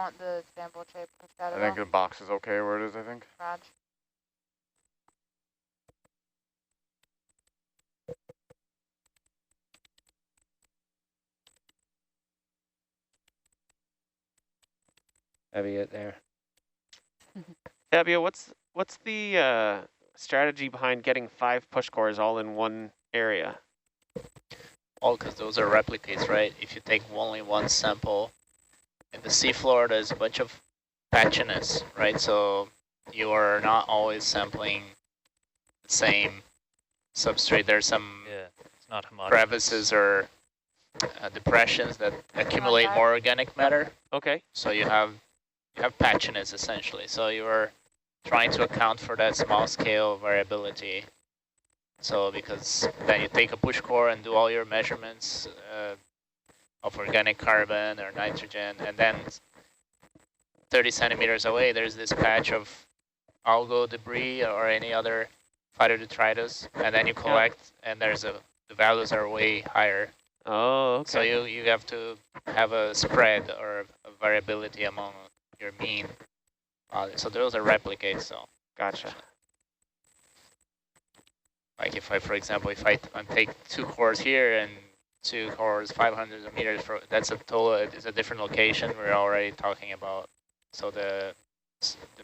want the sample tray pushed out I at think all? the box is okay where it is, I think. Raj? Fabio there. Fabio, what's the strategy behind getting 5 push cores all in one area? All because those are replicates, right? If you take only one sample, in the seafloor, there's a bunch of patchiness, right? So you are not always sampling the same substrate. There's some it's not homogeneous. crevices or depressions that accumulate more organic matter. Okay. So you have patchiness essentially. So you are trying to account for that small scale variability. So because then you take a push core and do all your measurements of organic carbon or nitrogen, and then 30 centimeters away, there's this patch of algal debris or any other phytodetritus, and then you collect, and the values are way higher. Oh, okay. So you have to have a spread or a variability among your mean. So those are replicates. So Gotcha. like if I, for example, if I take 2 cores here and 2 cores 500 meters, that's it's a different location we're already talking about. So the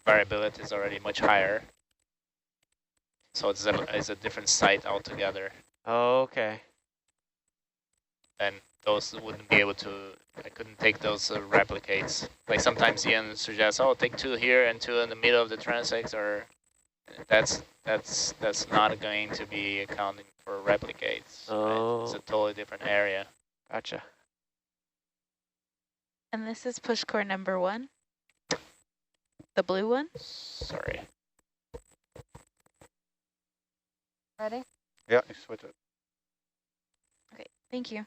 variability is already much higher. So it's a different site altogether. Oh, okay. And those wouldn't be able to, I couldn't take those replicates. Like sometimes Ian suggests, oh, take 2 here and 2 in the middle of the transects, or that's not going to be accounting for replicates. Oh. Right? It's a totally different area. Gotcha. And this is push core number 1? The blue one? Sorry. Ready? Yeah, you switch it. Okay, thank you.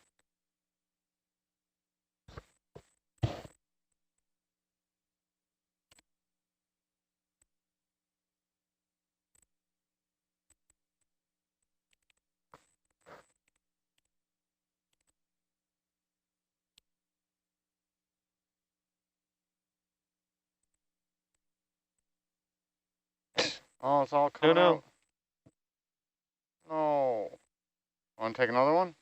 Oh, it's all coming No. out. No. Want to take another one?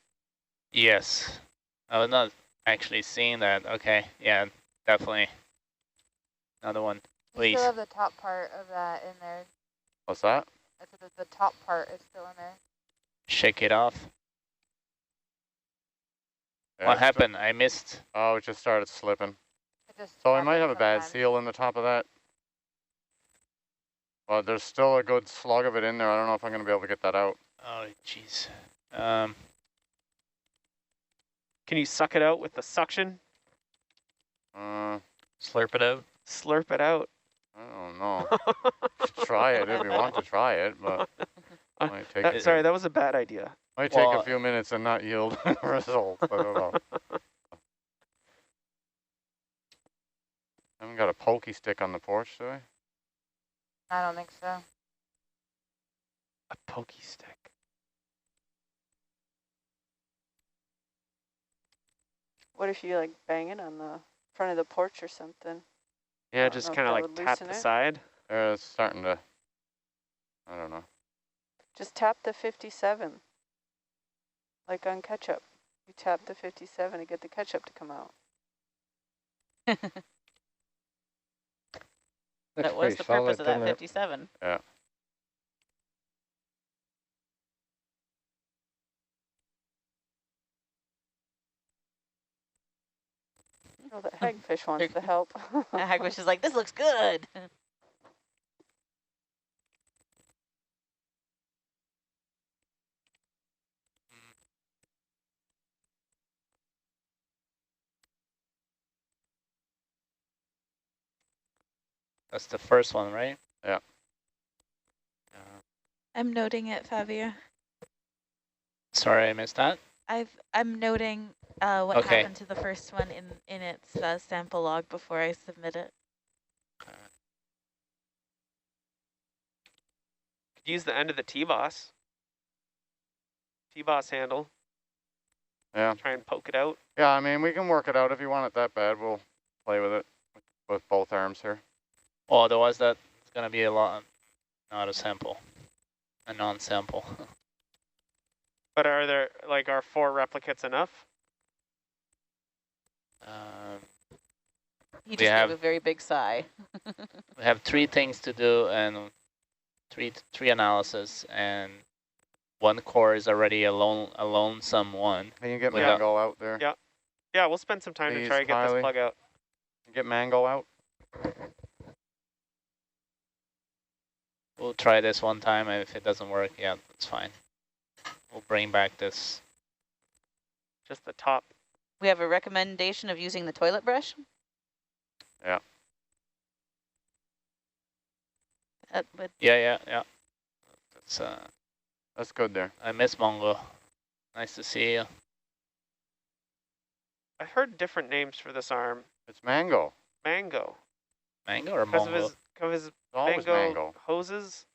Yes. I was not actually seeing that. Okay. Yeah, definitely. Another one, You please. still have the top part of that in there. What's that? I said that the top part is still in there. Shake it off. Yeah, What happened? I missed. Oh, it just started slipping. It just So we might have happens a bad sometimes. seal in the top of that. But there's still a good slug of it in there. I don't know if I'm going to be able to get that out. Oh, jeez. Can you suck it out with the suction? Slurp it out. Slurp it out. I don't know. Try it if you want to try it, but might take Sorry, that was a bad idea. might take a few minutes and not yield results. I don't know. I haven't got a pokey stick on the porch, do I? I don't think so. A pokey stick. What if you like bang it on the front of the porch or something? Yeah, just kind of like tap the side. It's starting to, I don't know. Just tap the 57, like on ketchup. You tap the 57 to get the ketchup to come out. That was the purpose of that 57. Yeah. Oh, the hagfish wants the help. The hagfish is like, this looks good. That's the first one, right? Yeah. I'm noting it, Fabio. Sorry, I missed that. I'm noting what Okay. happened to the first one in its sample log before I submit it. Could use the end of the T-boss. T-boss handle. Yeah. Try and poke it out. Yeah, I mean, we can work it out if you want it that bad. We'll play with it. with both arms here. Well, otherwise that's going to be a lot, not a sample, a non-sample. But are there, like, are 4 replicates enough? He We just have- gave a very big sigh. We have 3 things to do and three analysis, and 1 core is already a lonesome one. Can you get Without- Mango out there? Yeah. Yeah, we'll spend some time to Please, try to get this Kylie. plug out. Get Mango out. We'll try this one time, and if it doesn't work, yeah, that's fine. We'll bring back this. Just the top. We have a recommendation of using the toilet brush. Yeah. But Yeah. That's That's good there. I miss Mongo. Nice to see you. I've heard different names for this arm. It's Mango. Mango. Mango or Because Mongo? of his It's always mango, Mango. hoses.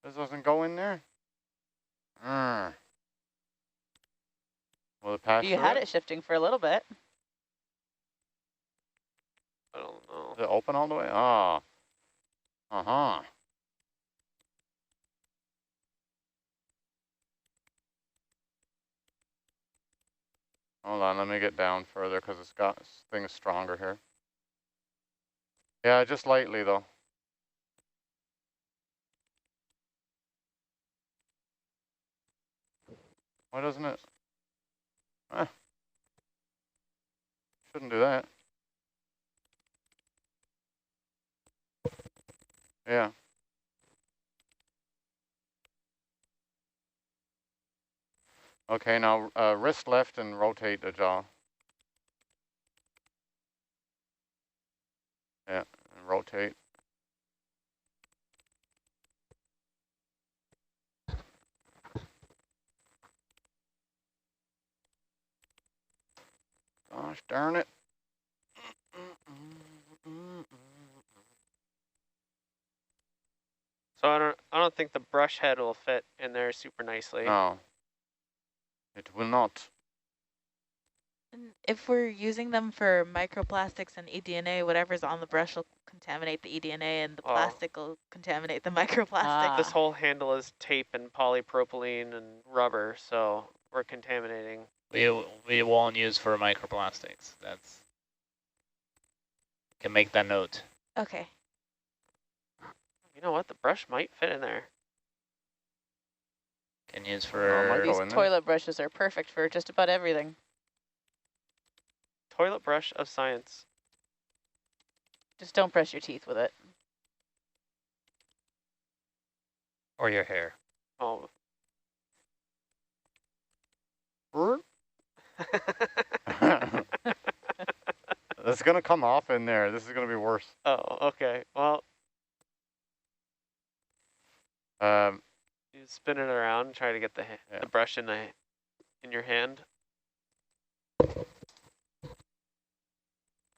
This doesn't go in there? Will it pass you through had it shifting for a little bit. I don't know. Is it open all the way? Ah. Uh-huh. Hold on, let me get down further because it's got things stronger here. Yeah, just lightly though. Why doesn't it? Shouldn't do that. Yeah. Okay, now wrist left and rotate the jaw. Yeah, and rotate. Gosh darn it. So I don't think the brush head will fit in there super nicely. No. It will not. And if we're using them for microplastics and eDNA, whatever's on the brush will contaminate the eDNA, and the Oh. plastic will contaminate the microplastic. This whole handle is tape and polypropylene and rubber, so we're contaminating. We won't use for microplastics. That's can make that note. Okay. You know what? The brush might fit in there. Can use might for go These in there. toilet brushes are perfect for just about everything. Toilet brush of science. Just don't brush your teeth with it. Or your hair. Oh. It's gonna come off in there. This is gonna be worse. Oh, okay. Well, you spin it around and try to get the brush in your hand.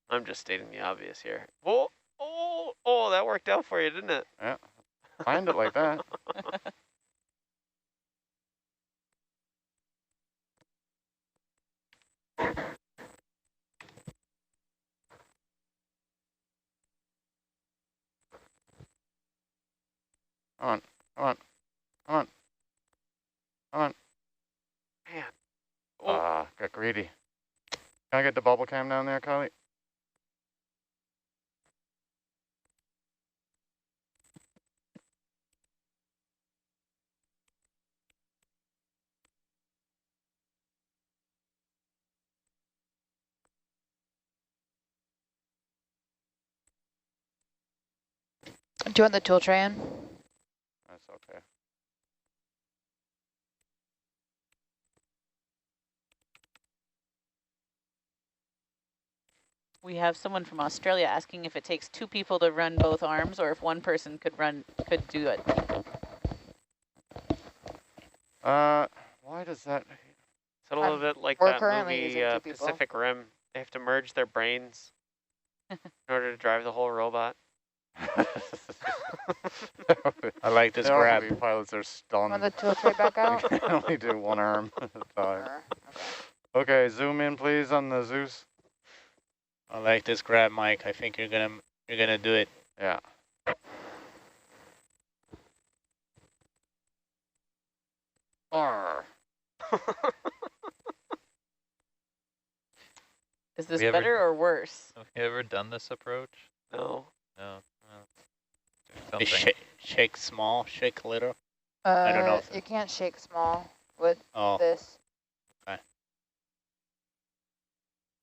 I'm just stating the obvious here. Oh, that worked out for you, didn't it? Yeah, find it like that. Come on, come on, come on, come on. Man. Ah, got greedy. Can I get the bubble cam down there, Kylie? Do you want the tool tray in? That's okay. We have someone from Australia asking if it takes 2 people to run both arms, or if one person could do it. Why does that? It's a little bit like we're that currently movie using 2 people. Pacific Rim. They have to merge their brains in order to drive the whole robot. I like this The grab. ROV pilots are stunned. Want the tool tray back out? They can only do one arm at a time. Or- Okay, zoom in please on the Zeus. I like this grab, Mike. I think you're gonna do it. Yeah. Arr. Is this We ever- better or worse? Have you ever done this approach? No. No. Do You something. shake small, shake little. I don't know if You can't shake small with Oh, this.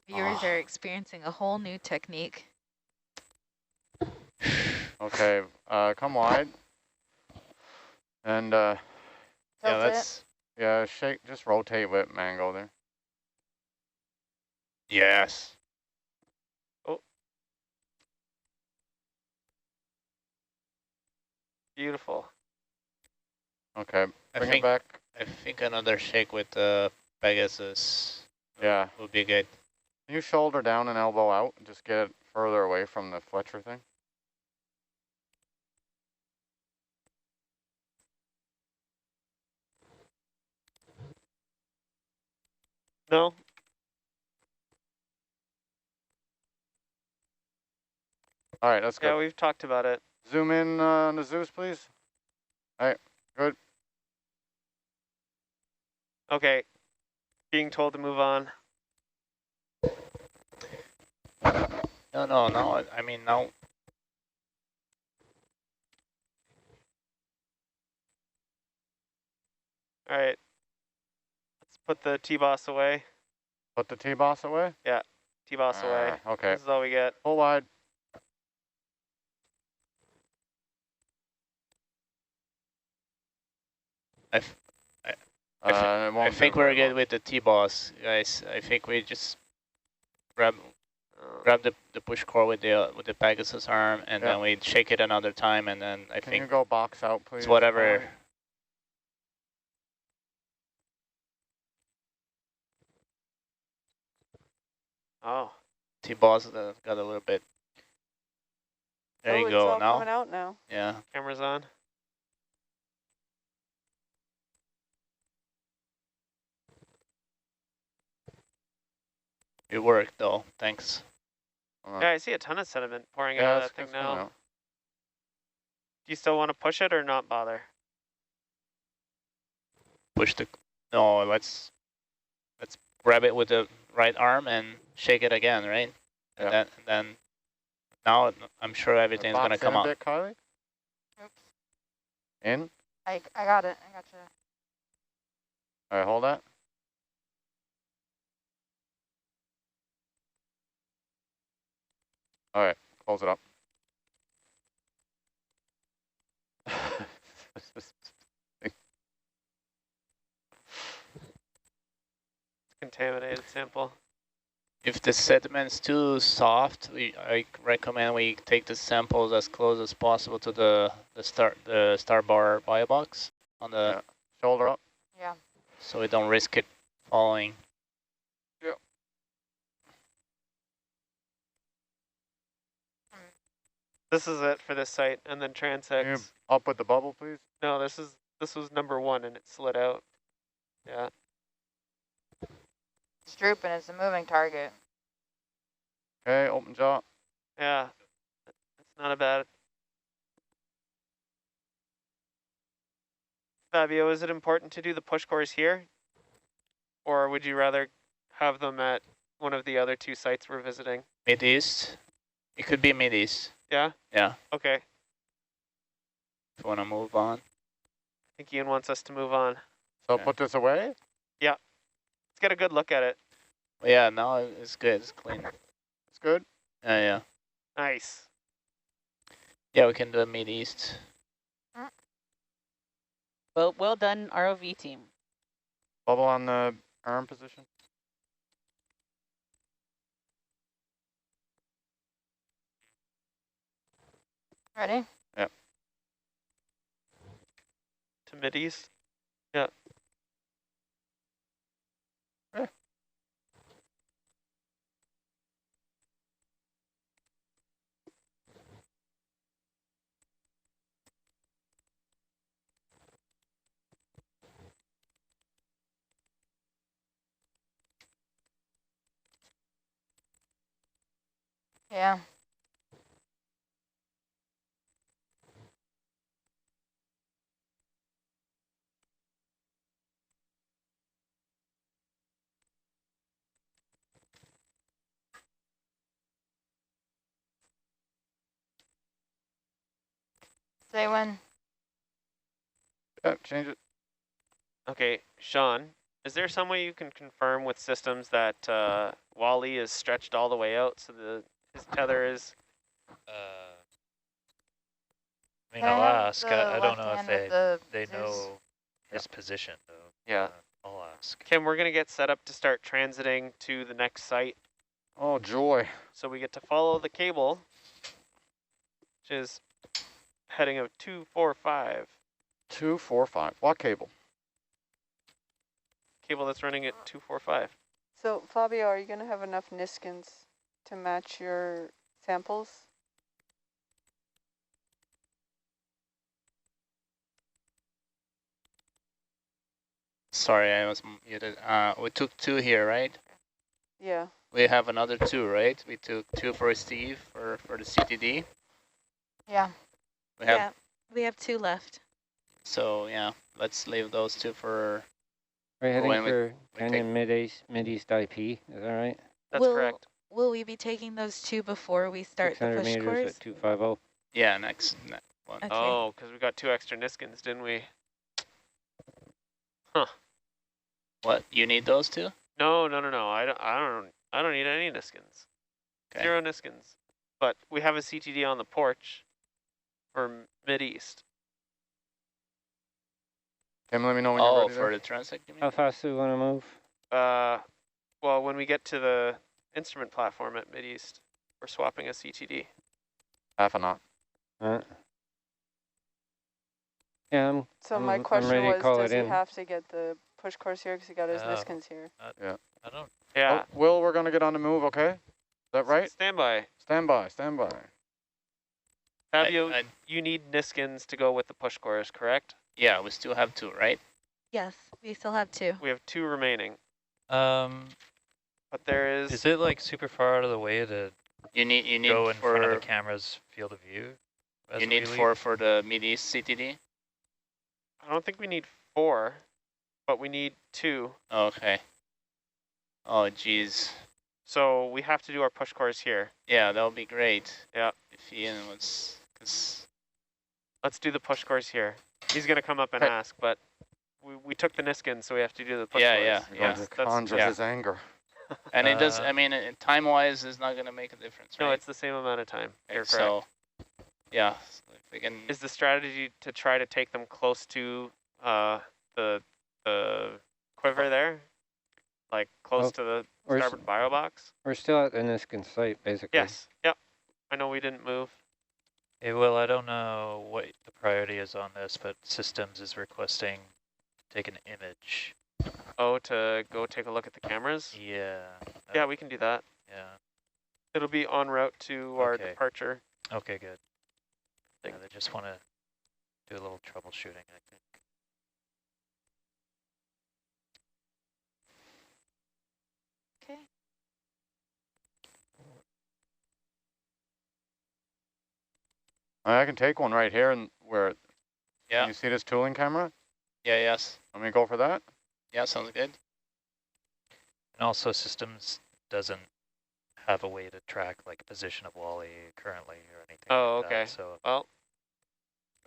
Viewers are experiencing a whole new technique. Okay, come wide. And, yeah, Tilt it. that's yeah, shake, just rotate with mango there. yes. Beautiful. Okay, I bring it think back. I think another shake with Pegasus Yeah. would be good. Can you shoulder down and elbow out? Just get it further away from the Fletcher thing. No? All right, that's good. Yeah, we've talked about it. Zoom in on the Zeus, please. All right, good. Okay. Being told to move on. No. I mean, no. All right. Let's put the T-boss away. Put the T-boss away. T-boss away. Okay. This is all we get. Pull wide. It won't I think do we're very good much. with the T-boss, guys. I think we just grab the push core with the Pegasus arm, and then we shake it another time, and then I Can you think go box out, please? it's whatever. Polly? Oh. T-boss got a little bit. There you It's go. all Now, coming out now. yeah. Camera's on. It worked though. Thanks. Yeah, I see a ton of sediment pouring out Yeah, of that it's thing coming now. out. Do you still want to push it or not bother? Push the. No, let's grab it with the right arm and shake it again, right? And then now I'm sure everything's gonna come out. Box in a bit, Kylie. Oops. In. I got it. I got you. All right, hold that. All right, close it up. Contaminated sample. If the sediment's too soft, I recommend we take the samples as close as possible to the starbar bio box on the Shoulder up. Yeah. so we don't risk it falling. This is it for this site, and then Can you transects. up with the bubble, please? No, this was number 1, and it slid out. Yeah. It's drooping. It's a moving target. Okay, open jaw. Yeah. It's not a bad. Fabio, is it important to do the push cores here? Or would you rather have them at one of the other 2 sites we're visiting? Mid-east. It could be mid-east. Yeah? Yeah. Okay. If you want to move on. I think Ian wants us to move on. So Okay. put this away. Let's get a good look at it. But yeah, no, it's good. It's clean. It's good. Yeah. Nice. Yeah, we can do a mid-east. Well done, ROV team. Bubble on the arm position. Ready? To Mideast. Yeah. Yeah. Say when. Yeah, change it. Okay, Sean, is there some way you can confirm with systems that Wally is stretched all the way out so his tether is? I mean, Can I I'll have ask. the I don't left know if hand with the they Zeus? know his position though. Yeah. I'll ask. Kim, we're gonna get set up to start transiting to the next site. Oh, joy. So we get to follow the cable, which is heading of 245. 245. What cable? Cable that's running at 245. So Fabio, are you going to have enough Niskins to match your samples? Sorry, I was muted. We took 2 here, right? Yeah. We have another 2, right? We took 2 for Steve for the CTD. Yeah. We have Yeah, we have 2 left. So yeah, let's leave those 2 for. We're heading when for we Canyon mid-east IP, is that right? That's correct. Will we be taking those 2 before we start the 600 push meters course? at 250. Yeah, next one. Okay. Oh, because we got 2 extra Niskins, didn't we? Huh. What? You need those 2? No. I don't need any Niskins. Okay. 0 Niskins. But we have a CTD on the porch for mid-east. Kim, let me know when you're Oh, ready for there. the transect, you mean? How fast do we want to move? Well, when we get to the instrument platform at mid-east, we're swapping a CTD. Half a knot. Yeah, So I'm my question ready to was, call does it he in. have to get the push course here because he got his Oh. Niskins here? I don't. Yeah. Oh, Will, we're going to get on the move, okay? Is that right? Stand by. Stand by, stand by. Fabio, I- you need Niskins to go with the push course, correct? Yeah, we still have 2, right? Yes, we still have 2. We have 2 remaining, Is but there is... it like super far out of the way to You need go in front of the for camera's field of view? as you we need leave? 4 for the Mid-East CTD? I don't think we need 4, but we need 2. Okay. Oh geez. So we have to do our push course here. Yeah, that would be great. Yeah. If Ian was, cause Let's do the push course here. He's going to come up and Hey. ask, but we took the Niskins, so we have to do the push Yeah, course. yeah, You're yeah. going to conjure yeah. his anger. and it does. Uh, I mean, time-wise, is not going to make a difference, right? No, it's the same amount of time. Okay, You're correct. so yeah, so if we can. Is the strategy to try to take them close to the quiver there? Like close Well, to the we're s- starboard bio box? We're still at the Niskin site, basically. Yes. Yep. I know we didn't move. Hey, Will, I don't know what the priority is on this, but systems is requesting to take an image. Oh, to go take a look at the cameras? Yeah. Yeah, we can do that. Yeah. It'll be en route to our Okay. departure. Okay, good. Yeah, they just want to do a little troubleshooting, I think. Okay. I can take one right here and where, Yeah. can you see this tooling camera? Yeah. Yes. Let me go for that. Yeah. Sounds good. And also systems doesn't have a way to track like position of Wally currently or anything Oh, like okay. that. So Well,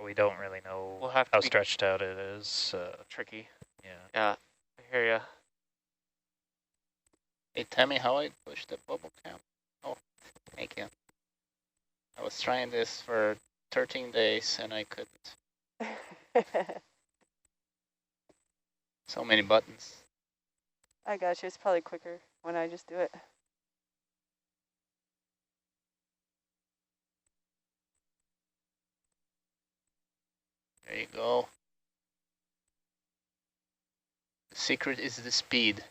we don't really know we'll have to how be stretched out it is. tricky. Yeah. Yeah, I hear ya. Hey, tell me how I push the bubble cam. Oh, thank you. I was trying this for 13 days and I couldn't. So many buttons. I got you. It's probably quicker when I just do it. There you go. The secret is the speed.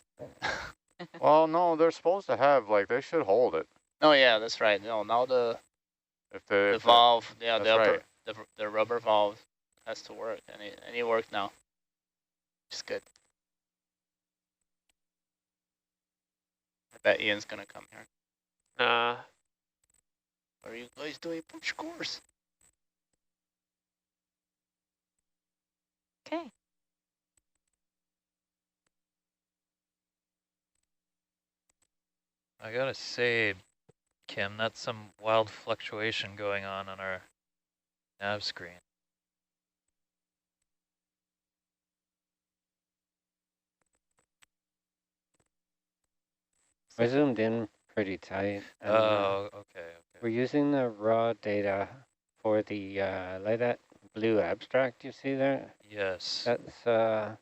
Well, no, they're supposed to have, like, they should hold it. Oh yeah, that's right. No, now the If the, the valve, yeah, that's the upper, right. the rubber valve has to work, and it worked now. It's good. I bet Ian's gonna come here. Are you guys doing push cores? Okay. I gotta say, Kim, that's some wild fluctuation going on our nav screen. I zoomed in pretty tight. And, Oh, okay. we're using the raw data for the, like that blue abstract you see there. Yes. That's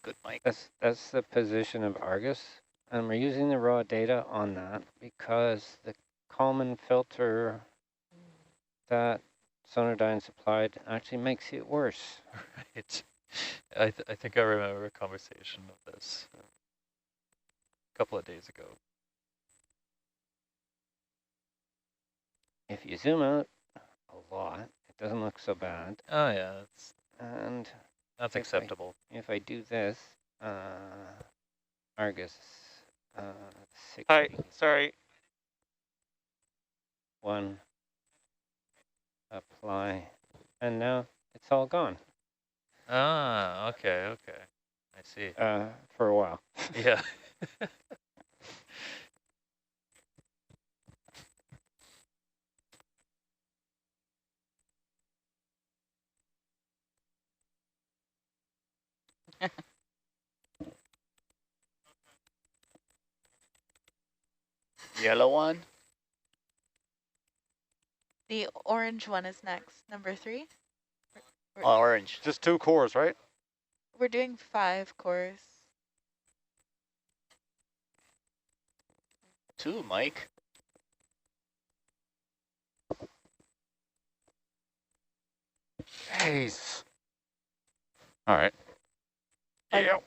Good, Mike. that's the position of Argus, and we're using the raw data on that because the Kalman filter that Sonodyne supplied actually makes it worse. Right. I think I remember a conversation of this a couple of days ago. If you zoom out a lot, it doesn't look so bad. Oh yeah, And that's if acceptable. if I do this, Argus, 60. Hi, sorry. 1, apply, and now it's all gone. Ah, okay. I see. For a while. Yeah. Yellow one? The orange one is next, number 3. Oh, orange. Just 2 cores, right? We're doing 5 cores. 2, Mike. Jeez. All right. Mike, Yeah.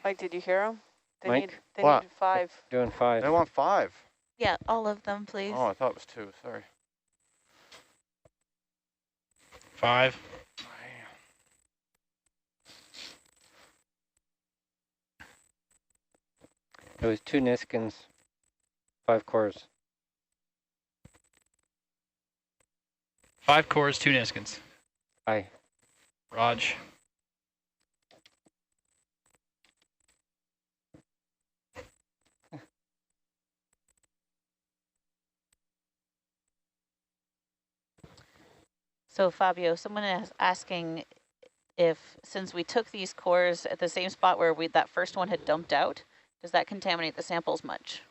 Mike, did you hear them? They Mike? need What? 5. Doing 5. They want 5. Yeah, all of them, please. Oh, I thought it was 2. Sorry. 5. It was 2 Niskins, 5 cores. 5 cores, 2 Niskins. Aye. Raj. So Fabio, someone is asking if, since we took these cores at the same spot where that first one had dumped out, does that contaminate the samples much?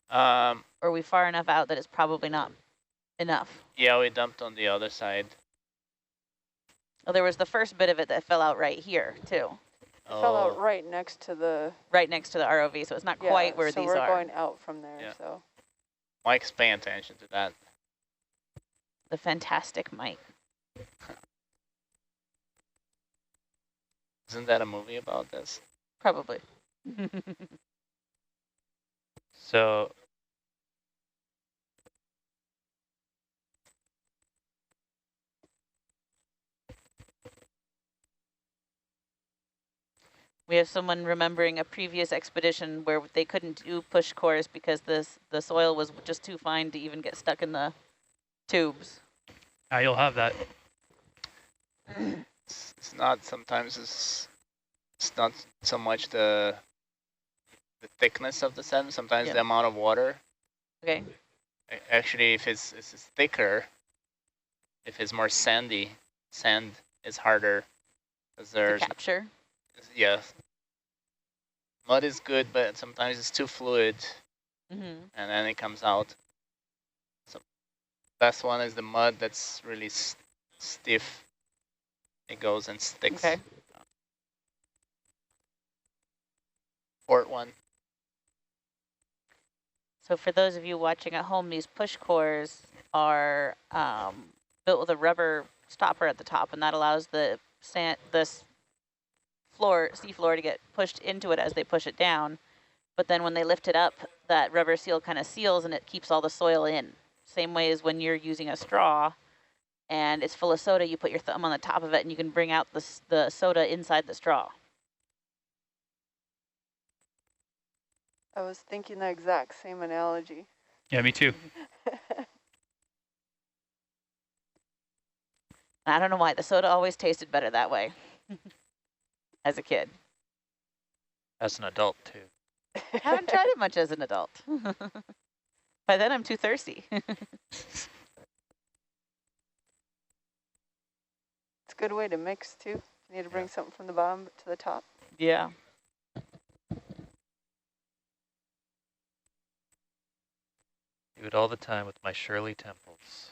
Or are we far enough out that it's probably not enough? Yeah, we dumped on the other side. Well, there was the first bit of it that fell out right here too. It fell out right next to the... Right next to the ROV, so it's not quite where so these we're are. going out from there, Yeah. so... Mike's paying attention to that. The fantastic Mike. Isn't that a movie about this? Probably. So we have someone remembering a previous expedition where they couldn't do push cores because the soil was just too fine to even get stuck in the tubes. You'll have that. It's not, sometimes it's not so much the thickness of the sand, sometimes the amount of water. Okay. Actually, if it's thicker, if it's more sandy, sand is harder. Because there's, to capture. yeah. Mud is good, but sometimes it's too fluid, and then it comes out. So best one is the mud that's really stiff. It goes and sticks. Okay. Port one. So for those of you watching at home, these push cores are built with a rubber stopper at the top, and that allows the seafloor to get pushed into it as they push it down. But then when they lift it up, that rubber seal kind of seals and it keeps all the soil in. Same way as when you're using a straw and it's full of soda, you put your thumb on the top of it and you can bring out the soda inside the straw. I was thinking the exact same analogy. Yeah, me too. I don't know why. The soda always tasted better that way as a kid. As an adult too. Haven't tried it much as an adult. By then I'm too thirsty. It's a good way to mix too. You need to bring something from the bottom to the top. Yeah. Do it all the time with my Shirley Temples.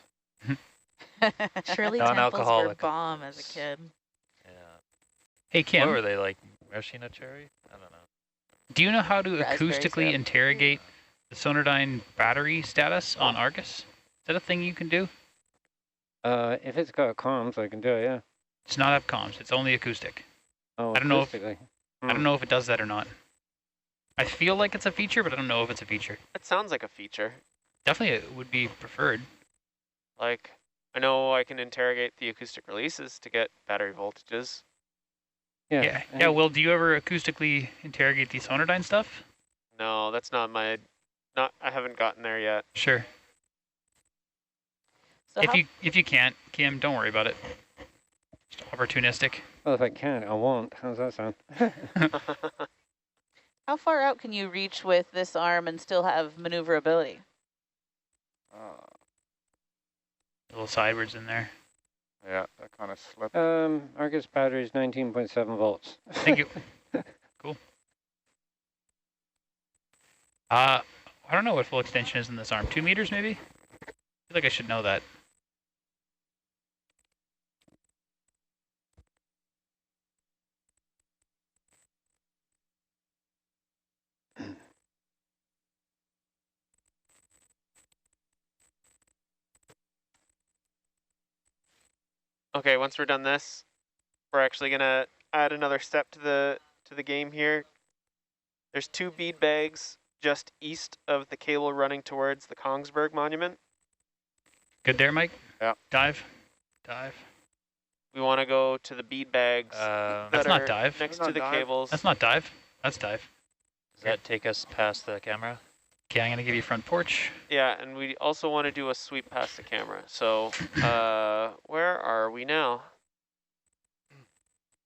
Shirley Temples were Non-alcoholic. bomb as a kid. Yeah. Hey, What Kim, were they, like maraschino cherry? I don't know. do you know how to Raspberry acoustically syrup. interrogate the Sonodyne battery status on Argus? Is that a thing you can do? If it's got comms, I can do it, yeah. It's not have comms. It's only acoustic. Oh, I don't know if- acoustically. I don't know if it does that or not. I feel like it's a feature, but I don't know if it's a feature. It sounds like a feature. Definitely it would be preferred. Like, I know I can interrogate the acoustic releases to get battery voltages. Yeah. Yeah, Will, do you ever acoustically interrogate the Sonodyne stuff? No, that's not my, I haven't gotten there yet. Sure. So If you can't, Kim, don't worry about it. Just opportunistic. Well, if I can't, I won't. How's that sound? how far out can you reach with this arm and still have maneuverability? A little sidewards in there. Yeah, that kind of slipped. Argus battery is 19.7 volts. Thank you. Cool. I don't know what full extension is in this arm. 2 meters, maybe? I feel like I should know that. Okay, once we're done this, we're actually gonna add another step to the game here. There's 2 bead bags just east of the cable running towards the Kongsberg Monument. Good there, Mike? Yeah. Dive. Dive. We want to go to the bead bags That's that not are dive. next That's to the not dive. cables. That's not dive. That's dive. Does that take us past the camera? Okay, I'm going to give you front porch. Yeah, and we also want to do a sweep past the camera. So, where are we now?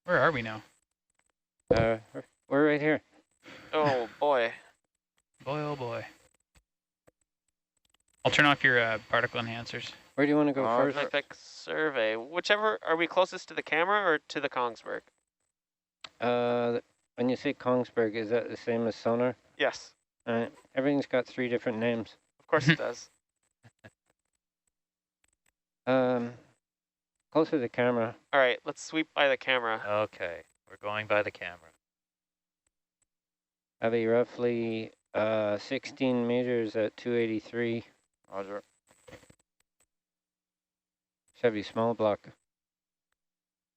Where are we now? We're right here. Oh boy. Boy, oh boy. I'll turn off your particle enhancers. Where do you want to go first? Epic survey. Whichever, are we closest to the camera or to the Kongsberg? When you say Kongsberg, is that the same as sonar? Yes, Everything's got 3 different names. of course it does. Closer to the camera. All right, let's sweep by the camera. Okay, we're going by the camera. That'll be roughly 16 meters at 283. Roger. Chevy small block.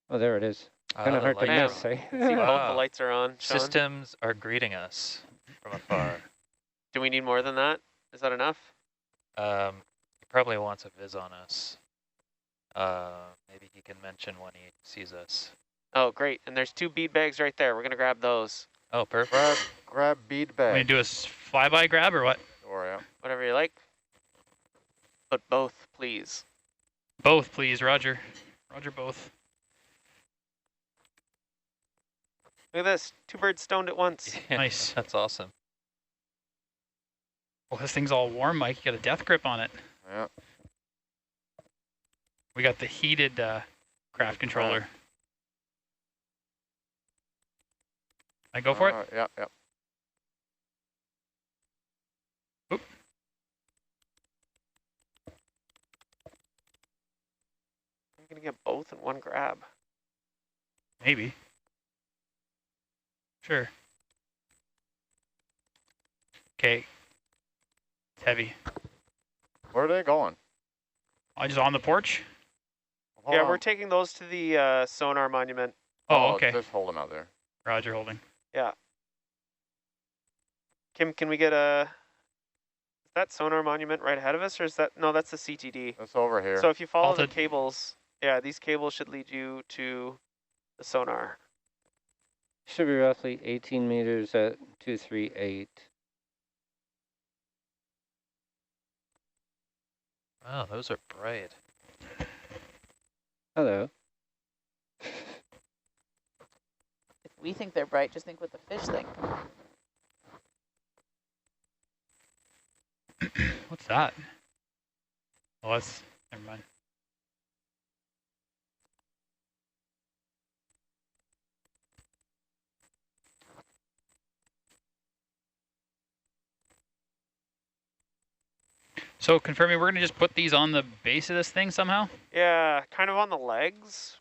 Oh, there it is. Kind of the hard to lights miss, are eh? See, both the Wow. lights are on. Sean? Systems are greeting us from afar. Do we need more than that? Is that enough? He probably wants a viz on us. Maybe he can mention when he sees us. Oh, great. And there's 2 bead bags right there. We're going to grab those. Oh, perfect. Grab bead Want me bag. to do a flyby grab or what? Or, yeah. Whatever you like. But both, please. Both, please, Roger. Roger, both. Look at this. 2 birds stoned at once. Nice. That's awesome. Well, this thing's all warm, Mike. You got a death grip on it. Yeah. We got the heated craft controller. I go for it? Yeah, yeah. Oop. I'm going to get both in one grab. Maybe. Sure. Okay. It's heavy. Where are they going? I just on the porch? Hold Yeah, on. we're taking those to the sonar monument. Oh, okay. Just hold them out there. Roger, holding. Kim, can we get is that sonar monument right ahead of us, or is that, no, that's the CTD. It's over here. So if you follow the Halted. cables, yeah, these cables should lead you to the sonar. Should be roughly 18 meters at 238. Oh, those are bright. Hello. If we think they're bright, just think what the fish think. What's that? Oh, that's, never mind. So confirming, we're gonna just put these on the base of this thing somehow? Yeah, kind of on the legs.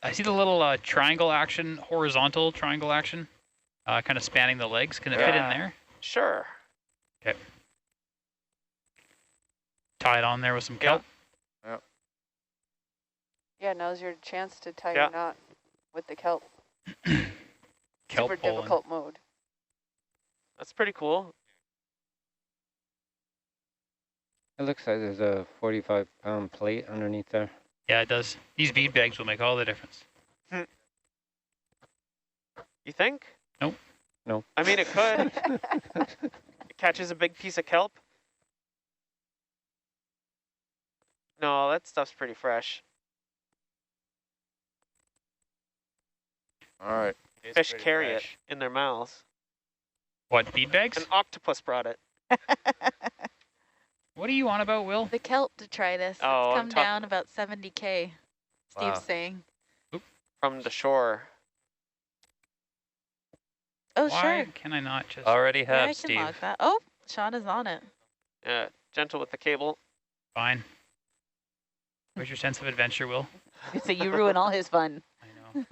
I see the little triangle action, horizontal triangle action, kind of spanning the legs. Can it fit in Yeah. there? Sure. Okay. Tie it on there with some kelp. Yeah, now's your chance to tie Yeah. your knot with the kelp. Kelp Super pulling. difficult mode. That's pretty cool. It looks like there's a 45-pound plate underneath there. Yeah, it does. These bead bags will make all the difference. You think? Nope. No. I mean, it could. It catches a big piece of kelp. No, that stuff's pretty fresh. All right. It's Fish pretty carry fresh. it in their mouths. What, bead bags? An octopus brought it. What are you on about, Will? The kelp detritus, Oh, it's I'm come talking- down about 70K, Steve's Wow. saying. From the shore. Oh, Why sure. can I not just... Already Yeah, have, I can Steve. log that. Oh, Sean is on it. Yeah, gentle with the cable. Fine. Where's your sense of adventure, Will? So you ruin all his fun. I know.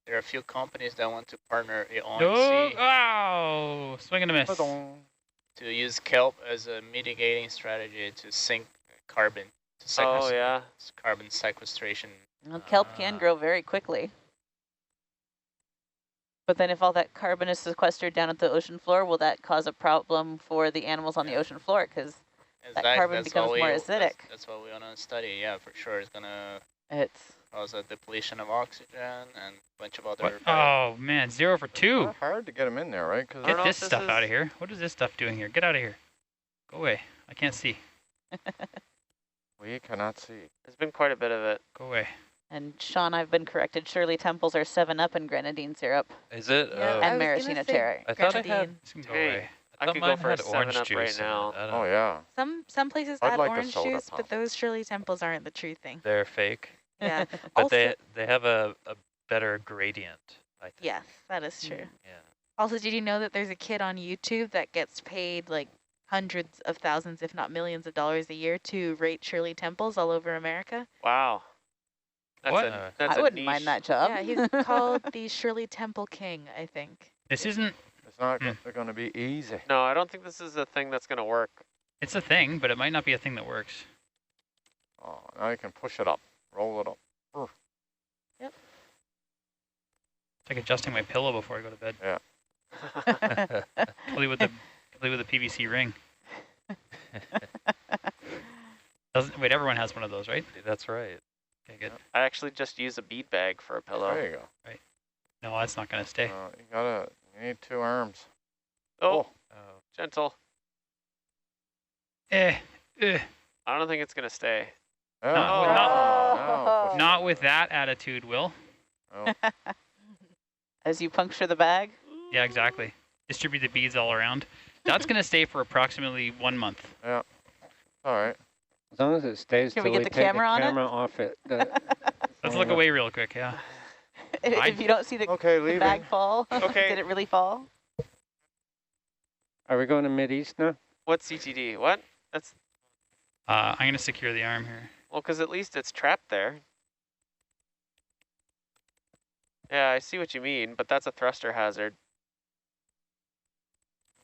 There are a few companies that want to partner on No! sea Oh! Swing and a miss. to use kelp as a mitigating strategy to sink carbon. To Oh, yeah. Carbon sequestration. Well, kelp can grow very quickly. But then if all that carbon is sequestered down at the ocean floor, will that cause a problem for the animals on the ocean floor? Because that carbon becomes more acidic. That's what we want to study. Yeah, for sure. It's going to It's cause a depletion of oxygen and a bunch of other... What? Oh, man. 0 for 2. Not hard to get them in there, right? 'Cause I don't Get know this if this stuff is- out of here. What is this stuff doing here? Get out of here. Go away. I can't see. we cannot see. There's been quite a bit of it. Go away. and Sean, I've been corrected. Shirley Temples are 7-Up and grenadine syrup. Is it? Yeah, Oh, I And was maraschino gonna say cherry. I thought I had. grenadine. This can go Hey. away. I thought could go mine for a had orange 7-Up juice right in it. now. I don't Oh, know. yeah. Some places I'd add like a orange soda juice, pop. but those Shirley Temples aren't the true thing. They're fake, Yeah. but Also, they have a better gradient, I think. yes, that is true. Yeah. Also, did you know that there's a kid on YouTube that gets paid like hundreds of thousands, if not millions of dollars a year to rate Shirley Temples all over America? Wow. That's What? that's I a wouldn't niche. mind that job. Yeah, he's called the Shirley Temple King, I think. This isn't... It's not going to be easy. No, I don't think this is a thing that's going to work. It's a thing, but it might not be a thing that works. Oh, now you can push it up, roll it up. It's like adjusting my pillow before I go to bed. Yeah. Complete with the PVC ring. Wait, everyone has one of those, right? That's right. Okay, good. I actually just use a bead bag for a pillow. There you go. No, that's not going to stay. You need 2 arms. Oh, Oh, gentle. Eh. I don't think it's going to stay. Yeah. Not- no, Not with that attitude, Will. Oh, As you puncture the bag. Yeah, exactly. Distribute the beads all around. That's going to stay for approximately 1 month. all right. As long as it stays Can till we we get the take camera on the it? camera off it. Let's look away real quick, yeah. If you don't see the, Okay, the leaving. bag fall, Okay. did it really fall? Are we going to Mideast now? What's CTD? What? That's, I'm going to secure the arm here. well, because at least it's trapped there. Yeah, I see what you mean, but that's a thruster hazard.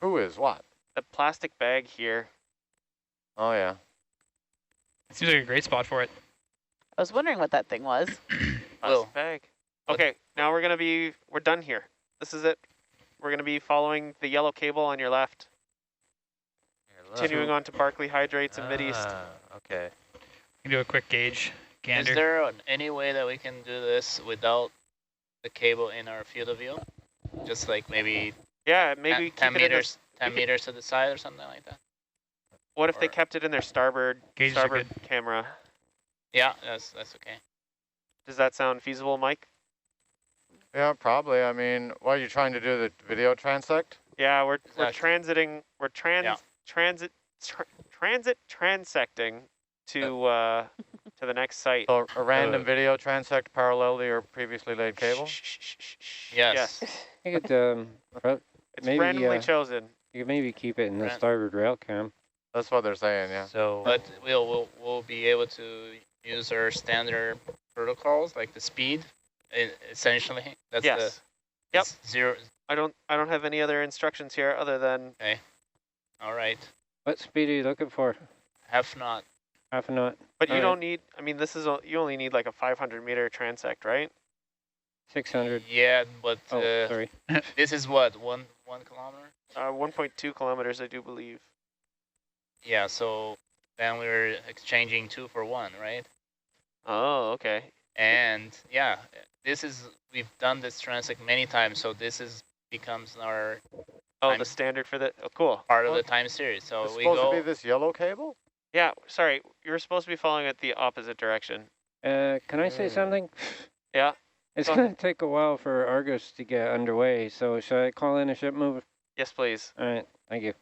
Who is what? The plastic bag here. Oh, yeah. It seems like a great spot for it. I was wondering what that thing was. Will. Plastic bag. Okay, now we're done here. This is it. We're going to be following the yellow cable on your left, continuing on to Barkley Hydrates and Mideast. Okay. You can do a quick gauge, gander. Is there any way that we can do this without the cable in our field of view? Just like maybe Yeah, maybe 10 keep it in a- meters, 10 meters to the side or something like that? What if they Or- kept it in their starboard Gauges are good. camera? Yeah, that's okay. Does that sound feasible, Mike? Yeah, probably. I mean, what are you trying to do? The video transect? Yeah, we're Exactly. transiting. We're Yeah. transecting to to the next site. So a random video transect parallel to your previously laid cable? Yes. You could, It's maybe, randomly chosen. you could maybe keep it in the Ran- starboard rail cam. That's what they're saying, yeah. So But we'll be able to use our standard protocols like the speed, essentially. That's Yes. the Yep. zero. I don't have any other instructions here other than All right. What speed are you looking for? Half knot. Half a knot? but you All don't need, I mean, this is you only need like a 500 meter transect, right? 600. Yeah, but Oh, sorry. this is what, one kilometer? 1.2 kilometers, I do believe. Yeah, so then we were exchanging 2 for 1, right? Oh, okay. And yeah, we've done this transect many times, so this becomes our Oh, I'm- the standard for the, oh, cool. part of Well, the time series. So It's we supposed go. to be this yellow cable? Yeah, sorry, you were supposed to be following it the opposite direction. Can I say Mm. something? Yeah. It's Go going to take a while for Argus to get underway, so should I call in a ship move? Yes, please. All right, thank you.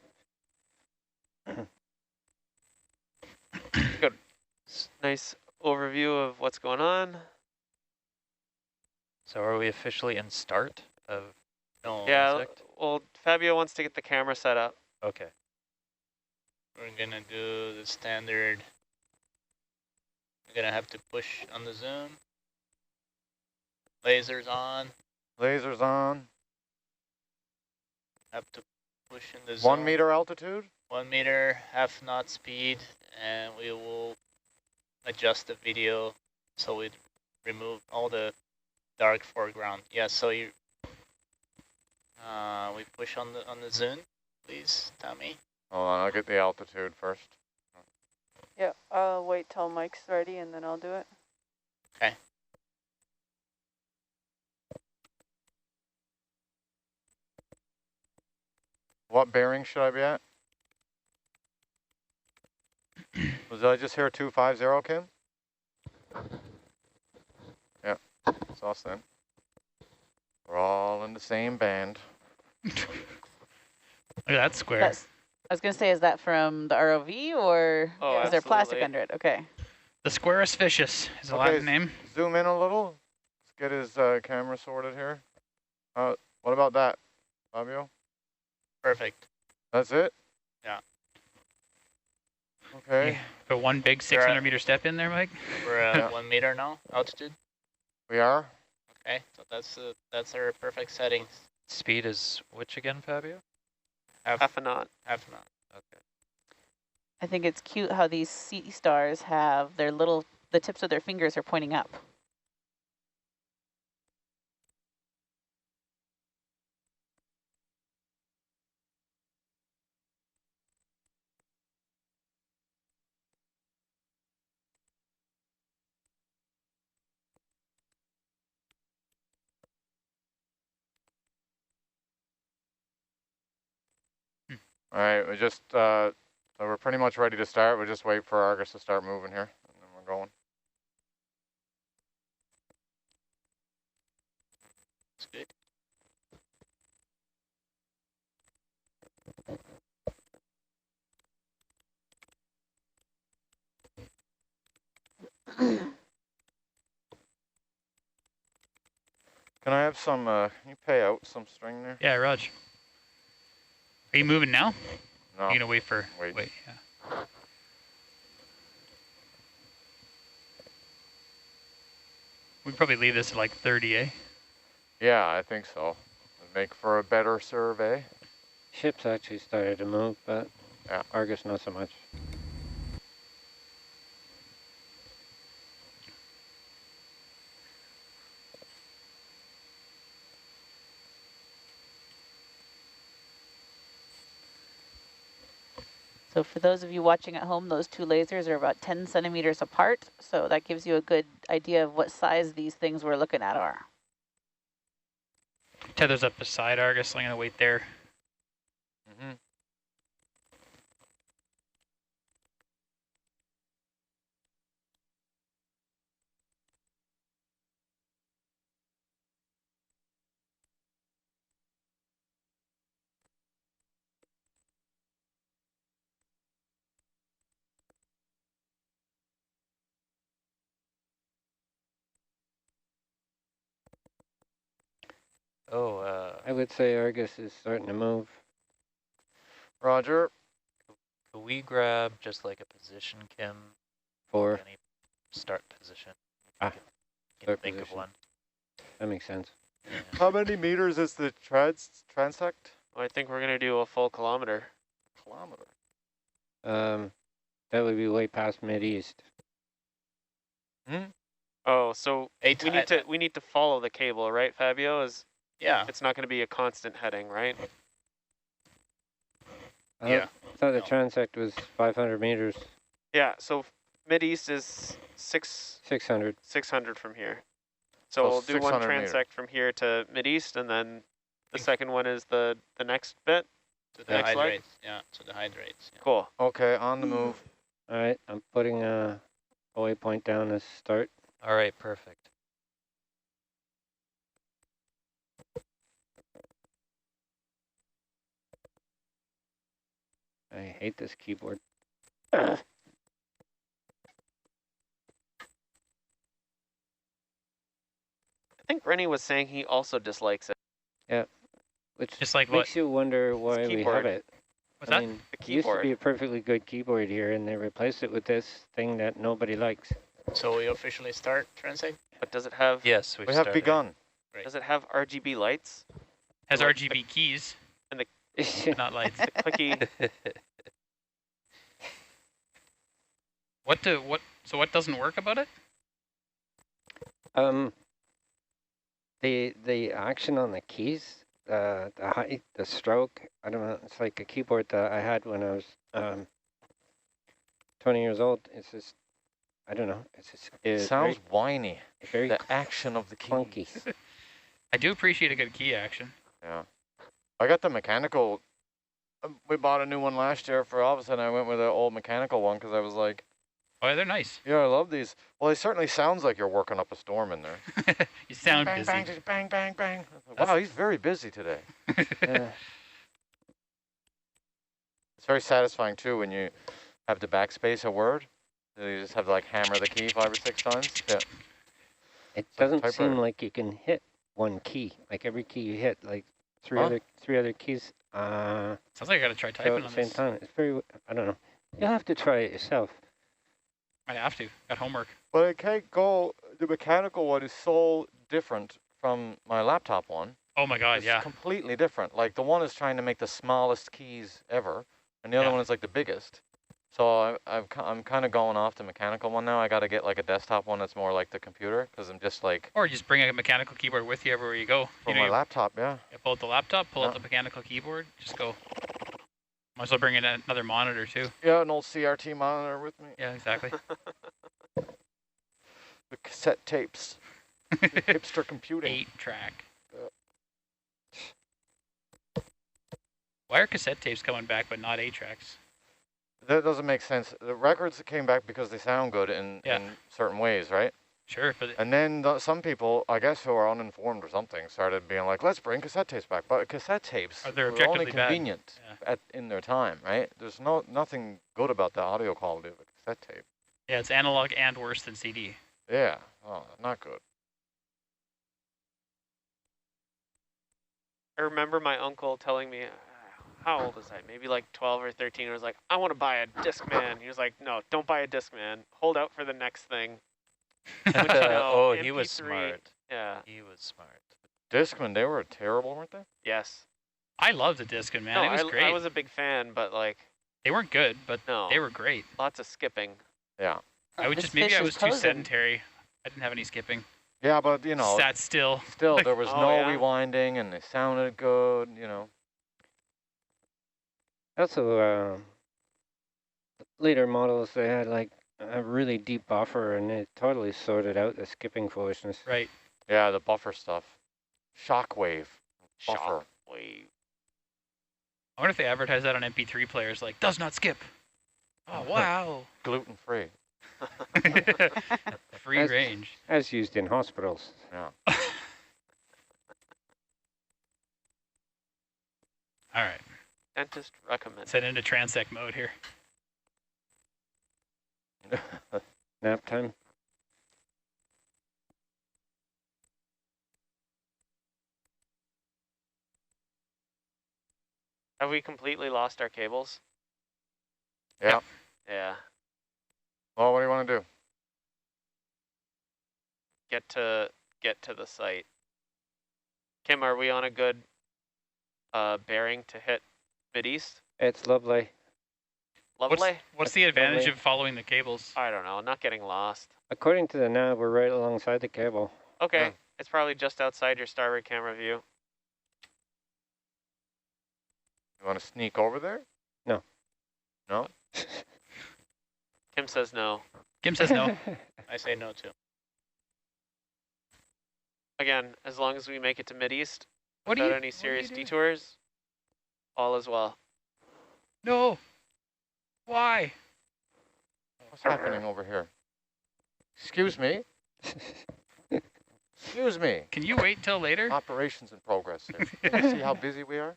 Nice overview of what's going on. So are we officially in start of No, Yeah, insect? well, Fabio wants to get the camera set up. Okay. we're gonna do the standard. We're gonna have to push on the zoom. Lasers on. Lasers on. Have to push in the zoom. 1 meter altitude? 1 meter, half knot speed, and we will adjust the video so we remove all the dark foreground. Yeah, so we push on the zoom, please, Tommy. Hold on, I'll get the altitude first. Yeah, I'll wait till Mike's ready and then I'll do it. Okay. What bearing should I be at? Was I just hear 250, Kim? Yeah, it's us then. We're all in the same band. Look at that square. That's, I was going to say, is that from the ROV or Oh, is there plastic absolutely. under it? Okay. The Squarus Vicious is the Okay, Latin name. Zoom in a little. Let's get his camera sorted here. What about that, Fabio? Perfect. That's it? Yeah. Okay, Yeah. Put one big You're 600 at- meter step in there, Mike. We're at Yeah. 1 meter now, altitude. we are. Okay, so that's our perfect settings. Speed is which again, Fabio? Half a knot. Half knot. Okay. I think it's cute how these sea stars have the tips of their fingers are pointing up. All right, we just, so we're pretty much ready to start. We just wait for Argus to start moving here, and then we're going. That's good. Can I have some, can you pay out some string there? Yeah, Raj. Are you moving now? No. You're gonna wait for Wait. yeah. We'd probably leave this at like 30, eh? Yeah, I think so. Make for a better survey. Ship's actually started to move, but Yeah. Argus not so much. So for those of you watching at home, those two lasers are about 10 centimeters apart. So that gives you a good idea of what size these things we're looking at are. Tether's up beside Argus, so I'm gonna wait there. Mm-hmm. Oh, I would say Argus is starting to move. Roger. could we grab just like a position, Kim? For Any start position? Ah, Can start think position. of one. That makes sense. Yeah. How many meters is the transect? Well, I think we're gonna do a full kilometer. Kilometer. That would be way past mid-east. Oh, so Eight. we need to follow the cable, right, Fabio? Yeah. It's not going to be a constant heading, right? Yeah. I thought the No. transect was 500 meters. Yeah. So mid-east is 600. 600 from here. So So we'll do one 600 meters. transect from here to mid-east, and then the second one is the next bit. To the Next leg? hydrate. Yeah. To the hydrates. Yeah. Cool. Okay, on the move. All right, I'm putting a waypoint down as start. All right, perfect. I hate this keyboard. I think Rennie was saying he also dislikes it. Which Just like what? makes you wonder why we have keyboard. it. What's I that? mean, The it used to keyboard. be a perfectly good keyboard here, and they replaced it with this thing that nobody likes. So we officially start transect. But does it have Yes, We we've have started. begun. does it have RGB lights? Has Like RGB keys, the not lights. clicky. So what doesn't work about it? The action on the keys, the height, the stroke. I don't know. It's like a keyboard that I had when I was 20 years old. It's just, I don't know. It's Sounds whiny. very The action of the keys. clunky. I do appreciate a good key action. Yeah. I got the mechanical. We bought a new one last year for office, and I went with an old mechanical one because I was like, Oh, yeah, they're nice. yeah, I love these. Well, it certainly sounds like you're working up a storm in there. You sound bang, busy. bang, bang, bang, bang. Wow, he's very busy today. Uh, It's very satisfying, too, when you have to backspace a word. You just have to, like, hammer the key 5 or 6 times. Yeah. It like a doesn't seem typewriter. like you can hit one key. Like every key you hit, like three Huh? other keys. Sounds like I gotta try Go typing at the on same this. time. It's very. I don't know. You'll have to try it yourself. I have to. Got homework. But I can't go. The mechanical one is so different from my laptop one. Oh my god, It's yeah. completely different. Like, the one is trying to make the smallest keys ever, and the other Yeah. one is, like, the biggest. So I'm kind of going off the mechanical one now. I got to get, like, a desktop one that's more like the computer, because I'm just, like, Or just bring a mechanical keyboard with you everywhere you go. for You know, my you laptop, yeah. pull out the laptop, pull out Yeah. the mechanical keyboard, just go. Might as well bring in another monitor too. Yeah, an old CRT monitor with me. Yeah, exactly. The cassette tapes. The hipster computing. 8-track. Why are cassette tapes coming back but not 8-tracks? That doesn't make sense. The records came back because they sound good in certain ways, right? Sure, but And then some people, I guess, who are uninformed or something, started being like, let's bring cassette tapes back. But cassette tapes They're were only objectively bad. convenient Yeah. in their time, right? There's nothing good about the audio quality of a cassette tape. Yeah, it's analog and worse than CD. Yeah, oh, not good. I remember my uncle telling me, how old was I? Maybe like 12 or 13. I was like, I want to buy a Discman. He was like, no, don't buy a Discman. Hold out for the next thing. Which, you know, Oh, he was MP3. smart. Yeah. He was smart. Discman, they were terrible, weren't they? Yes. I loved the Discman, man. No, It was great. I was a big fan, but like, They weren't good, but no. they were great. Lots of skipping. Yeah. I would This just maybe fish I is was too posing. sedentary. I didn't have any skipping. Yeah, but, you know, Sat still. still, there was Oh, no yeah? rewinding, and they sounded good, you know. Also, later models, they had like a really deep buffer, and it totally sorted out the skipping foolishness. Right. Yeah, the buffer stuff. Shockwave. Buffer. Shockwave. I wonder if they advertise that on MP3 players, like, does not skip. Oh, wow. Gluten-free. Free As- range. As used in hospitals. Yeah. All right. Dentist recommend. Set into transect mode here. Nap time. Have we completely lost our cables? Yeah. Yeah. Well, what do you want to do? Get to the site. Kim, are we on a good bearing to hit mid-east? It's lovely. Lovely? What's the advantage lovely. of following the cables? I don't know, not getting lost. According to the nav, we're right alongside the cable. Okay, Yeah. it's probably just outside your starboard camera view. You want to sneak over there? No. No? Kim says no. Kim says no. I say no too. Again, as long as we make it to mid-east What do without you? any what are serious you doing? detours, all is well. No. Why? What's happening over here? Excuse me? Excuse me. Can you wait till later? Operations in progress here. Can you see how busy we are?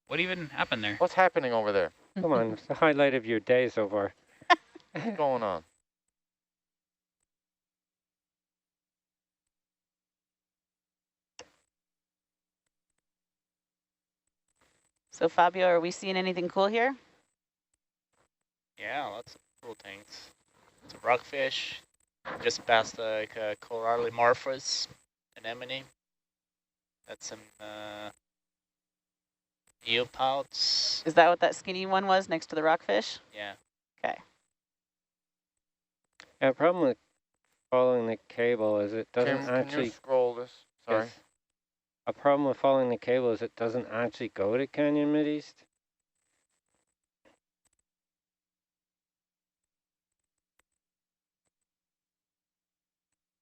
What even happened there? What's happening over there? Come on, it's the highlight of your day so far. What's going on? So Fabio, are we seeing anything cool here? Yeah, lots of cool things. It's a rockfish. Just past like a corallimorphous anemone. That's some eopouts. Is that what that skinny one was next to the rockfish? Yeah. Okay. Yeah, the problem with following the cable is it doesn't Kim, can actually... you scroll this? Sorry. Yes. A problem with following the cable is it doesn't actually go to Canyon Mideast.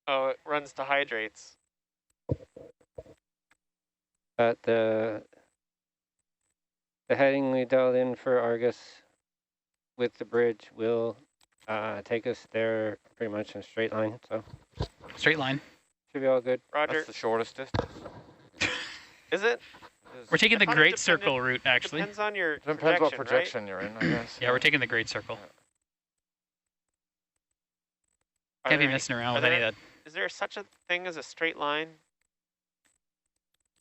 Oh, it runs to hydrates. But the heading we dialed in for Argus with the bridge will take us there pretty much in a straight line, so Straight line. should be all good. Roger. That's the shortest distance. Is it? We're taking the thought it Great depended- Circle route, actually. Depends on your Depends what projection, projection you're in, I guess. Yeah, we're taking the Great Circle. right? Can't be Are there messing around are with any there- of that. Is there such a thing as a straight line?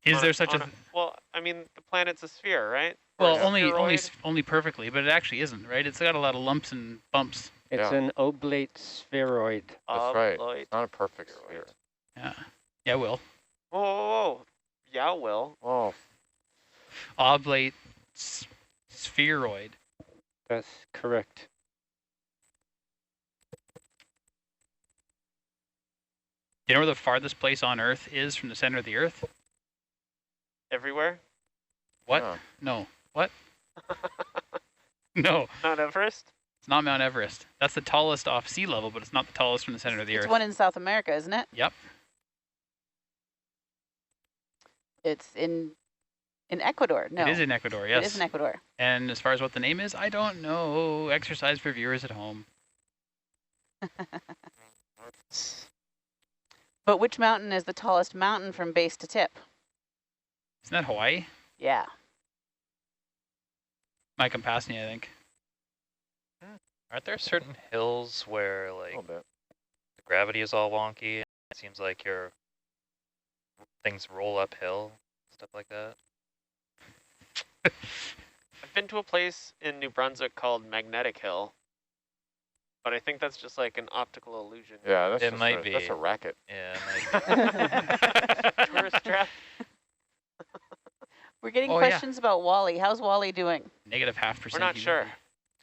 Is on there such a? well, I mean, the planet's a sphere, right? Or Well, a only spheroid? only perfectly, but it actually isn't, right? It's got a lot of lumps and bumps. It's Yeah. an oblate spheroid. That's right. Obloid. It's not a perfect sphere. Yeah. Yeah, Will. Whoa, whoa, whoa. Yeah, Will. Oh, Oblate spheroid. That's correct. You know where the farthest place on Earth is from the center of the Earth? Everywhere? What? yeah. No. What? No, Mount Everest? it's not Mount Everest. That's the tallest off sea level, but it's not the tallest from the center of the It's Earth. one in South America, isn't it? Yep. It's in Ecuador. No. It is in Ecuador, yes. It is in Ecuador. And as far as what the name is, I don't know. Exercise for viewers at home. But which mountain is the tallest mountain from base to tip? Isn't that Hawaii? Yeah. Mike Compasnia, I think. Aren't there certain hills where A like little bit. the gravity is all wonky? And it seems like your things roll uphill, stuff like that. I've been to a place in New Brunswick called Magnetic Hill, but I think that's just like an optical illusion. Yeah, that's It just might That's be. a racket. Yeah. It might Tourist trap. We're getting Oh, yeah. questions about Wally. How's Wally doing? Negative 0.5%. We're not humidity. sure.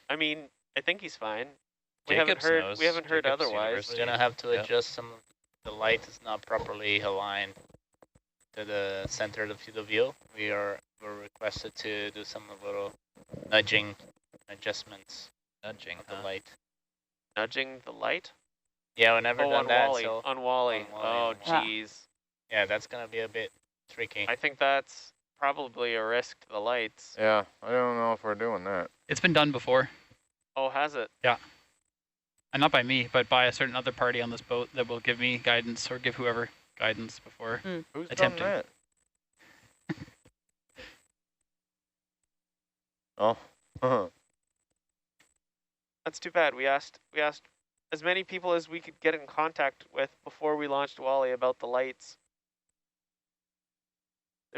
I mean, I think he's fine. We Jacobs haven't heard. knows. We haven't heard Jacobs otherwise. University. We're gonna have to Yeah. adjust some of the light is not properly aligned to the center of the field of view. We're requested to do some little nudging adjustments nudging, of the huh? light. Nudging the light. Yeah, we never Oh, done on that, Wally. so On Wally. on Wally, Oh, on Wally. jeez. yeah, that's gonna be a bit tricky. I think that's probably a risk to the lights. Yeah, I don't know if we're doing that. It's been done before. Oh, has it? And not by me, but by a certain other party on this boat that will give me guidance or give whoever guidance before. Who's Attempting. done that? Oh. That's too bad. We asked as many people as we could get in contact with before we launched Wally about the lights.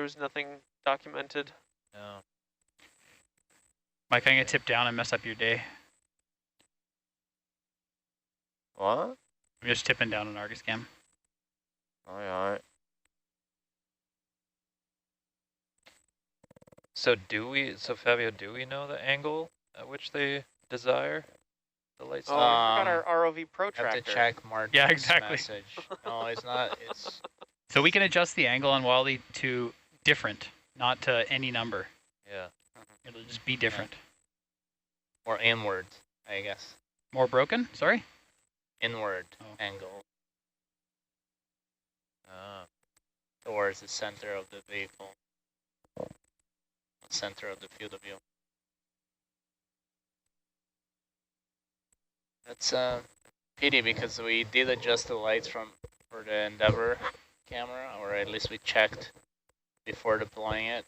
There was nothing documented. No. Mike, I'm gonna tip down and mess up your day. What? I'm just tipping down an Argus cam. Alright. So Fabio, do we know the angle at which they desire the light Oh, stop? I forgot our ROV protractor. Have to check Martin's Yeah, exactly. message. No, it's not. It's So we can adjust the angle on Wally to different, not to any number. Yeah. It'll just be different. or inward, I guess. More broken? Sorry? Inward Oh. angle Ah. towards the center of the vehicle. Center of the field of view. That's a pity because we did adjust the lights for the Endeavour camera, or at least we checked before deploying it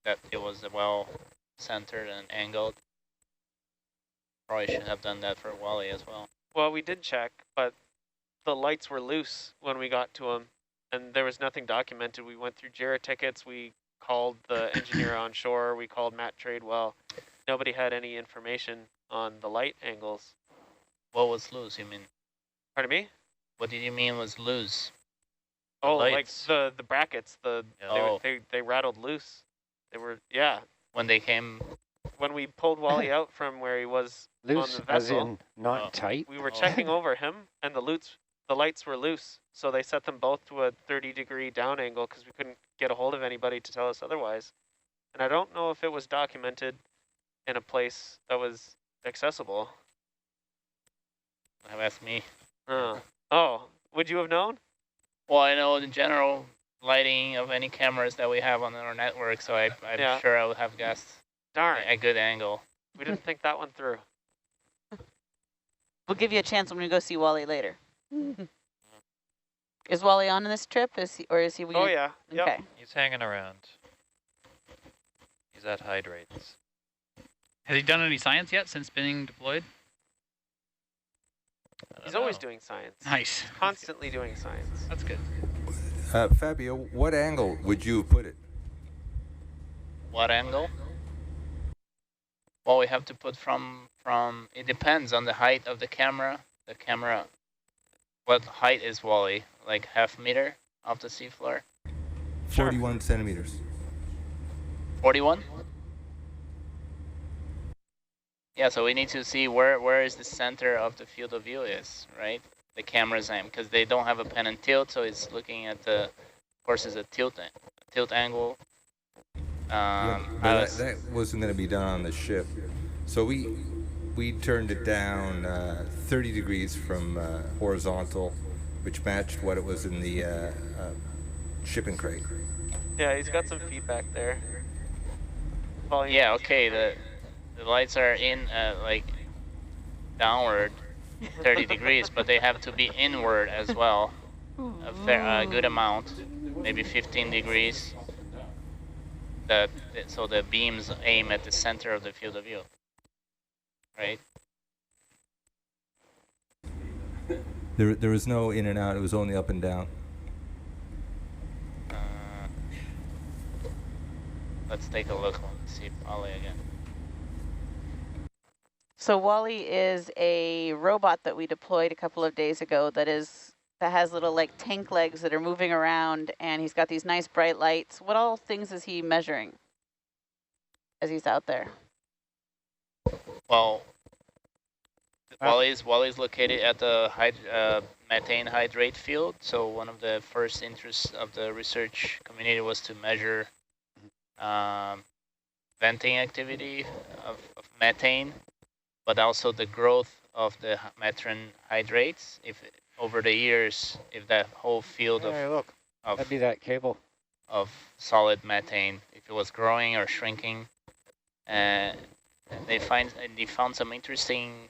that it was well centered and angled. Probably should have done that for Wally as well. Well, we did check, but the lights were loose when we got to them, and there was nothing documented. We went through JIRA tickets, we called the engineer on shore, we called Matt Tradewell. Nobody had any information on the light angles. What was loose, you mean? Pardon me? What did you mean was loose? Oh, lights. like the brackets, Oh. they rattled loose. They were, yeah. When they came, When we pulled Wally out from where he was Loose, on the as vessel, in not Oh. tight? we were Oh. checking over him, and the lights were loose. So they set them both to a 30-degree down angle because we couldn't get a hold of anybody to tell us otherwise. And I don't know if it was documented in a place that was accessible. have asked me. Oh, would you have known? Well, I know the general lighting of any cameras that we have on our network, so I'm Yeah. sure I would have guessed Darn, a good angle. we didn't think that one through. We'll give you a chance when we go see Wally later. Is Wally on this trip? Is he? Oh yeah, yep. Okay. He's hanging around. He's at hydrates. Has he done any science yet since being deployed? He's always doing science. Nice. Constantly doing science. That's good. Fabio, what angle would you have put it? What angle? Well, we have to put from it depends on the height of the camera. The camera, what height is Wally? Like half meter off the seafloor? 41 centimeters. 41? Yeah, so we need to see where is the center of the field of view is, right? The camera's aim, because they don't have a pen and tilt, so it's looking at the, of course, it's a tilt angle. But that wasn't going to be done on the ship. So we turned it down 30 degrees from horizontal, which matched what it was in the shipping crate. Yeah, he's got some feedback there. Volume. Yeah, okay, the lights are in like downward 30 degrees, but they have to be inward as well. A good amount, maybe 15 degrees. So the beams aim at the center of the field of view, right? There was no in and out, it was only up and down. Let's take a look. Let's see Wally again. So Wally is a robot that we deployed a couple of days ago that has little like tank legs that are moving around, and he's got these nice bright lights. What all things is he measuring as he's out there? Well, Wally's located at the methane hydrate field. So one of the first interests of the research community was to measure venting activity of methane, but also the growth of the methane hydrates. If over the years, if that whole field That'd be that cable. of solid methane, if it was growing or shrinking, and they found some interesting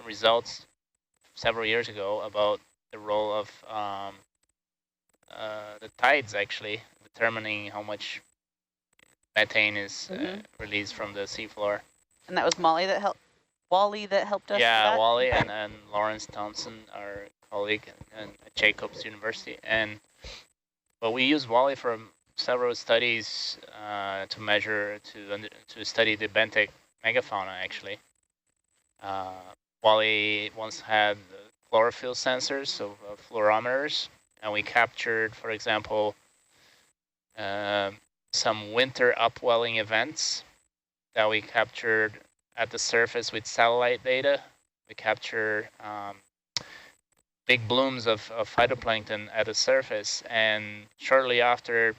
results several years ago about the role of the tides actually determining how much methane is released from the seafloor. And that was Wally that helped us. Yeah, with that? Wally Okay. and Lawrence Townsend, our colleague at Jacobs University, but we use Wally for several studies to measure, to study the benthic megafauna, actually. Wally once had chlorophyll sensors, so fluorometers, and we captured, for example, some winter upwelling events that we captured at the surface with satellite data. We captured big blooms of phytoplankton at the surface, and shortly after,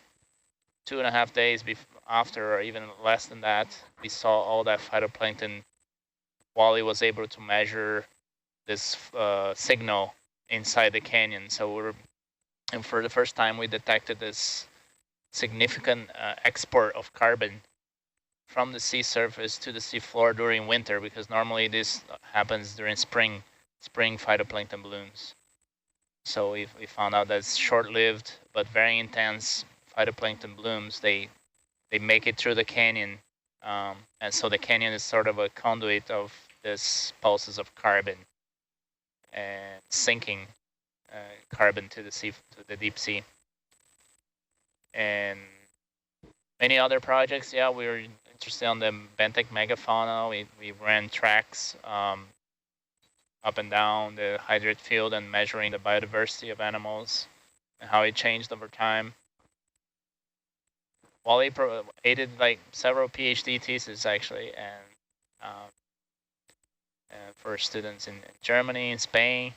2.5 days after, or even less than that, we saw all that phytoplankton. Wally was able to measure this signal inside the canyon. So and for the first time, we detected this significant export of carbon from the sea surface to the sea floor during winter, because normally this happens during spring phytoplankton blooms. So we found out that it's short-lived but very intense phytoplankton blooms. They make it through the canyon, and so the canyon is sort of a conduit of this pulses of carbon and sinking carbon to the sea, to the deep sea. And many other projects, yeah, we were interested on the benthic megafauna. We ran tracks up and down the hydrate field and measuring the biodiversity of animals and how it changed over time. Wally aided like several PhD theses actually, and for students in Germany and Spain,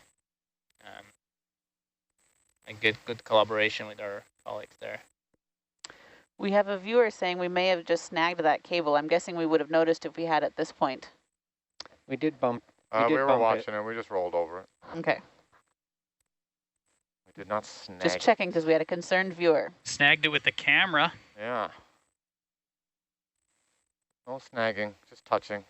and good collaboration with our colleagues there. We have a viewer saying we may have just snagged that cable. I'm guessing we would have noticed if we had at this point. We did bump. We were watching it. We just rolled over it. Okay. We did not snag. Just checking because we had a concerned viewer. Snagged it with the camera. Yeah. No snagging, just touching.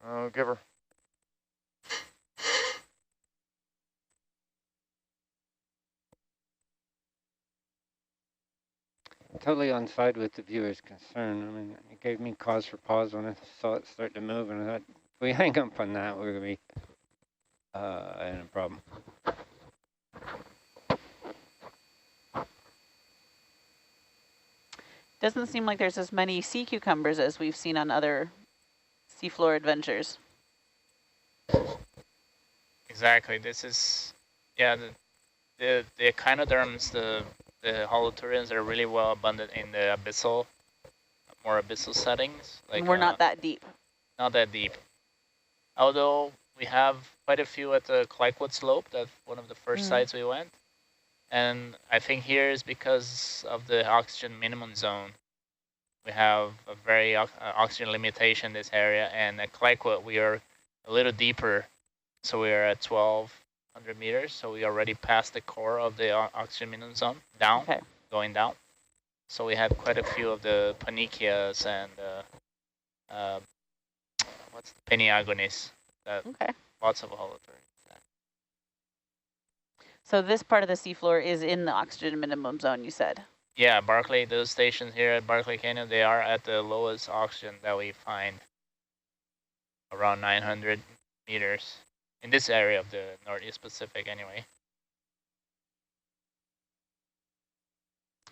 Oh, give her. Totally on side with the viewer's concern. I mean, it gave me cause for pause when I saw it start to move, and I thought, if we hang up on that, we're going to be in a problem. Doesn't seem like there's as many sea cucumbers as we've seen on other seafloor adventures. Exactly. This is, yeah, the echinoderms, the holoturians are really well abundant in the abyssal, more abyssal settings. Like we're not that deep. Not that deep. Although we have quite a few at the Clydewood slope. That's one of the first sites we went. And I think here is because of the oxygen minimum zone. We have a very oxygen limitation in this area, and at Clydewood we are a little deeper. So we are at 1,200 meters. So we already passed the core of the oxygen minimum zone, down, going down. So we have quite a few of the Panichias and what's the Peniagonis? Lots of holoturians. So this part of the seafloor is in the oxygen minimum zone, you said? Yeah, Barkley, those stations here at Barkley Canyon, they are at the lowest oxygen that we find, around 900 meters, in this area of the Northeast Pacific anyway.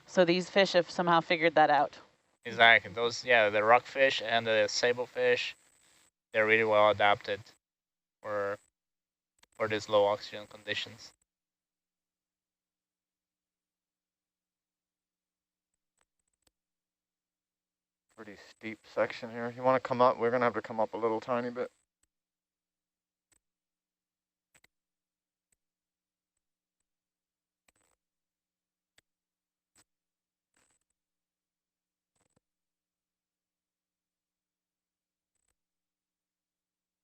So these fish have somehow figured that out? Exactly, those, yeah, the rockfish and the sablefish, they're really well adapted for these low oxygen conditions. Pretty steep section here. You want to come up? We're going to have to come up a little tiny bit.